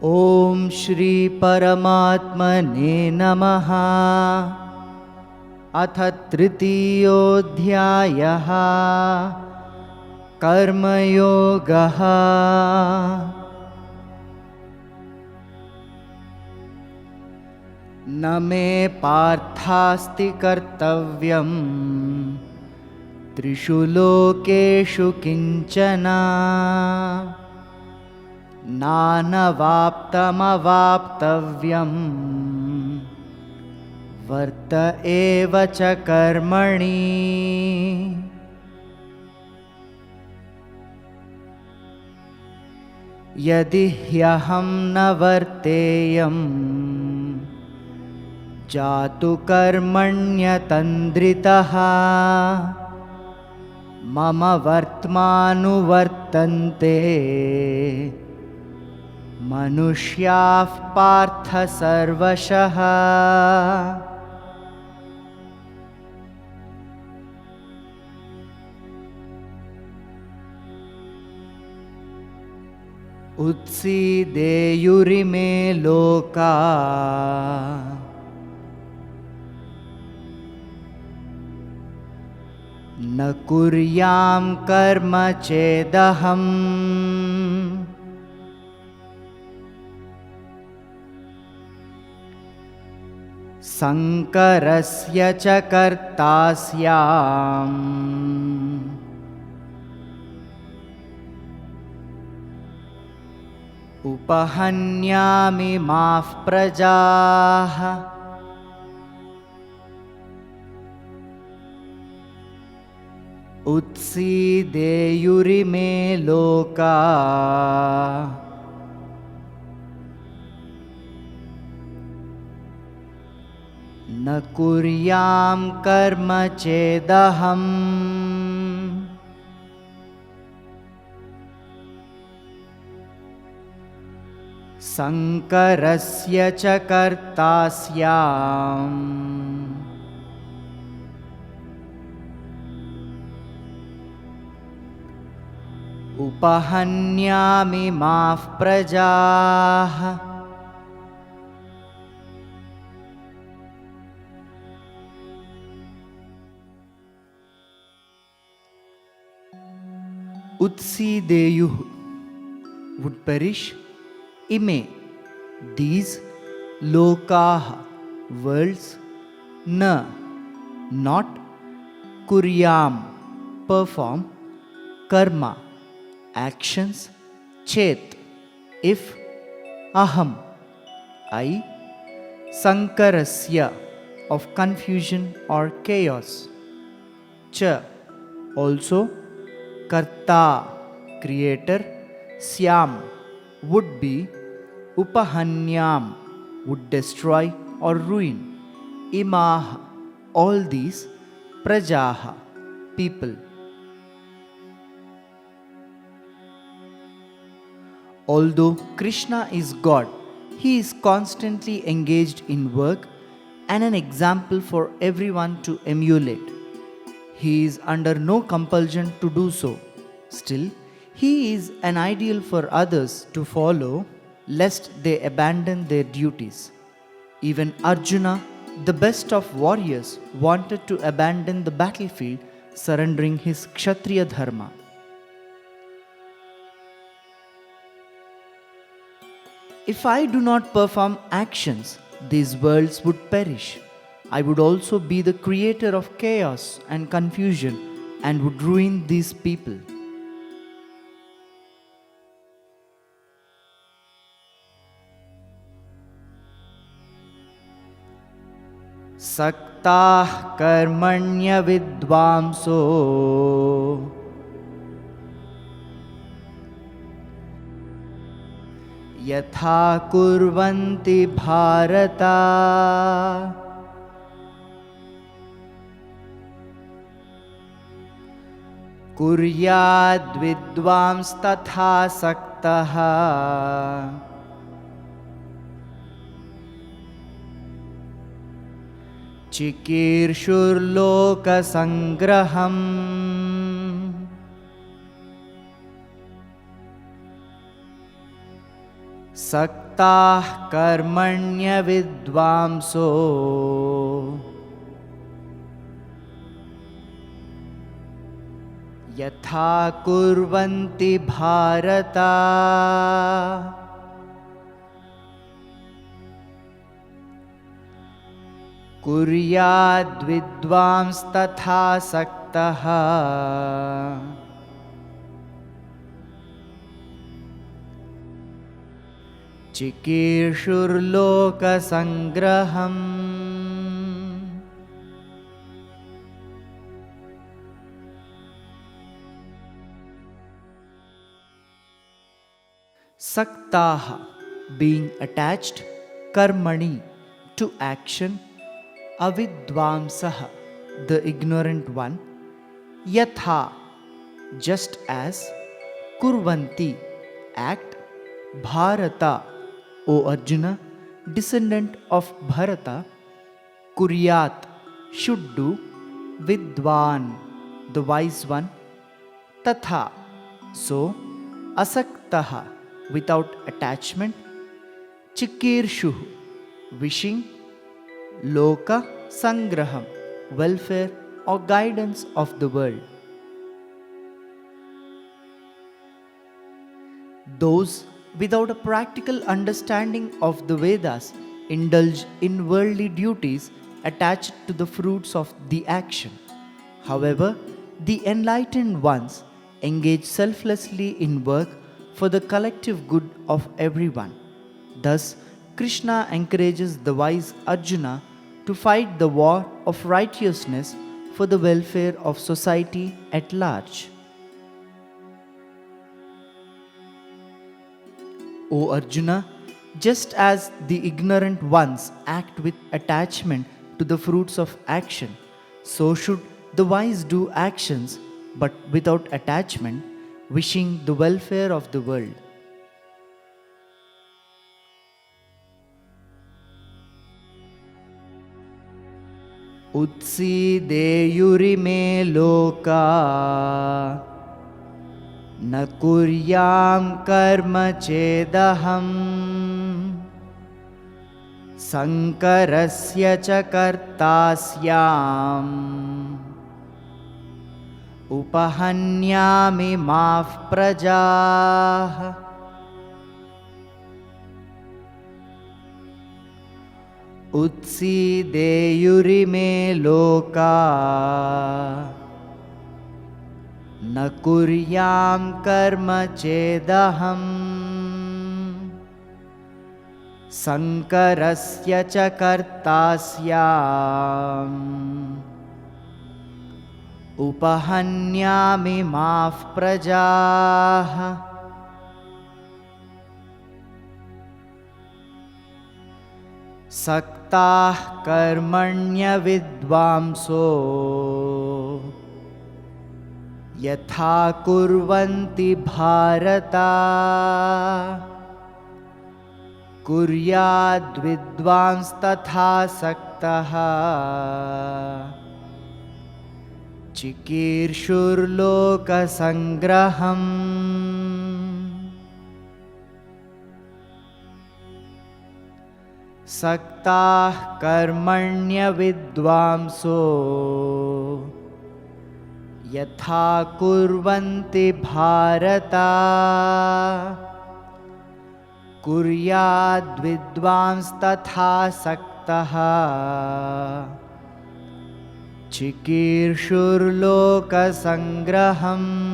ॐ श्री परमात्मने नमः। अथ तृतीयोऽध्यायः कर्मयोगः। न मे पार्थास्ति कर्तव्यम् त्रिषु लोकेषु किंचन नानवाप्तमवाप्तव्यम् वर्त एव च कर्मणि। यदि ह्यहं न वर्तेयम् जातु कर्मण्यतन्द्रितः मम वर्त्मानुवर्तन्ते मनुष्याः पार्थ सर्वशः। उत्सीदेयुरिमे लोका न कुर्यां कर्म चेदहम् संकरस्य च कर्ता स्याम्। उपहन्यामि माः प्रजाः उत्सीदेयुरिमे लोका न कुर्यां कर्म चेदहम् संकरस्य च कर्ता स्याम्। उपहन्यामि माः प्रजाः उत्सीदेयुः would perish, ime these, lokah worlds, na not, kuryam perform, karma actions, chet if, aham I, sankarasya of confusion or chaos, cha also, karta creator, syam would be, upahanyam would destroy or ruin, imah all these, prajaha people. Although Krishna is God, he is constantly engaged in work and an example for everyone to emulate. He is under no compulsion to do so. Still, he is an ideal for others to follow, lest they abandon their duties. Even Arjuna, the best of warriors, wanted to abandon the battlefield, surrendering his Kshatriya dharma. If I do not perform actions, these worlds would perish. I would also be the creator of chaos and confusion and would ruin these people. सक्ताः कर्मण्य विद्वांसो यथा कुर्वन्ति भारत कुर्याद्विद्वांस्तथा सक्तः चिकीर्षुर्लोकसंग्रहम् सक्ता सक्ताः कर्मण्यविद्वांसो यथा कुर्वन्ति भारत। कुर्याद्विद्वांस्तथा सक्तः चिकीर्षुर्लोकसंग्रहम्। Saktaha, being attached, karmani, to action, avidvamsaha, the ignorant one, yatha, just as, kurvanti, act, bharata, O Arjuna, descendant of Bharata, kuryat, should do, vidwan, the wise one, tatha, so, asaktaha, without attachment, chikirshu, wishing, loka sangraham, welfare or guidance of the world. Those without a practical understanding of the Vedas indulge in worldly duties attached to the fruits of the action. However, the enlightened ones engage selflessly in work for the collective good of everyone. Thus, Krishna encourages the wise Arjuna to fight the war of righteousness for the welfare of society at large. O Arjuna, just as the ignorant ones act with attachment to the fruits of action, so should the wise do actions but without attachment, wishing the welfare of the world. Utsideyurime loka न कुर्यां कर्म चेदहम् संकरस्य च कर्ता स्याम् उपहन्यामि माः प्रजाः। उत्सीदेयुरिमे लोका न कुर्यां कर्म चेदहम् संकरस्य च कर्ता स्याम् उपहन्यामि माः प्रजाः। सक्ताः कर्मण्यविद्वांसो यथा कुर्वन्ति भारत कुर्याद्विद्वांस्तथा सक्तः चिकीर्षुर्लोकसंग्रहम्। सक्ताः कर्मण्यविद्वांसो यथा कुर्वन्ति भारत कुर्याद्विद्वांस्तथा सक्तः चिकीर्षुर्लोकसंग्रहम्।